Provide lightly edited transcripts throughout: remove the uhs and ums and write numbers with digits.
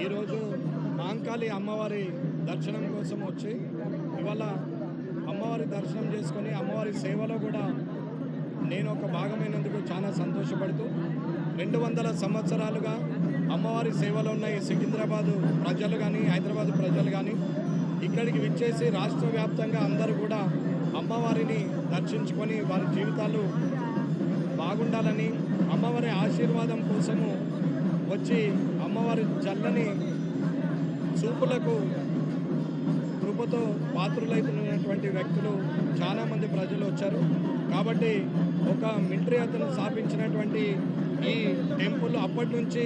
ఈరోజు మాంకాళి అమ్మవారి దర్శనం కోసం వచ్చి ఇవాళ అమ్మవారి దర్శనం చేసుకొని అమ్మవారి సేవలో కూడా నేను ఒక భాగమైనందుకు చాలా సంతోషపడుతూ 200 సంవత్సరాలుగా అమ్మవారి సేవలో ఉన్న ఈ సికింద్రాబాదు ప్రజలు కానీ హైదరాబాద్ ప్రజలు కానీ ఇక్కడికి విచ్చేసి రాష్ట్ర వ్యాప్తంగా అందరూ కూడా అమ్మవారిని దర్శించుకొని వారి జీవితాలు బాగుండాలని అమ్మవారి ఆశీర్వాదం కోసము వచ్చి అమ్మవారి చల్లని చూపులకు కృపతో పాత్రులైతున్నటువంటి వ్యక్తులు చాలామంది ప్రజలు వచ్చారు. కాబట్టి ఒక మిలిటరీ అతను స్థాపించినటువంటి ఈ టెంపుల్ అప్పటి నుంచి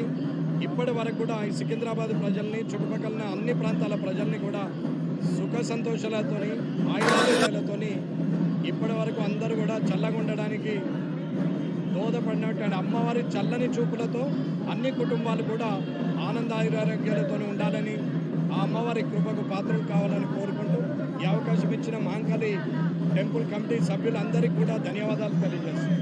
ఇప్పటి వరకు కూడా ఈ సికింద్రాబాద్ ప్రజల్ని చుట్టుపక్కల అన్ని ప్రాంతాల ప్రజల్ని కూడా సుఖ సంతోషాలతోని ఆయుధాలతోని ఇప్పటి వరకు అందరూ కూడా చల్లగా ఉండడానికి దోహదపడినటువంటి అమ్మవారి చల్లని చూపులతో అన్ని కుటుంబాలు కూడా ఆనందారోగ్యాలతో ఉండాలని ఆ అమ్మవారి కృపకు పాత్రలు కావాలని కోరుకుంటూ ఈ అవకాశం ఇచ్చిన మాంకాళి టెంపుల్ కమిటీ సభ్యులందరికీ కూడా ధన్యవాదాలు తెలియజేస్తున్నాను.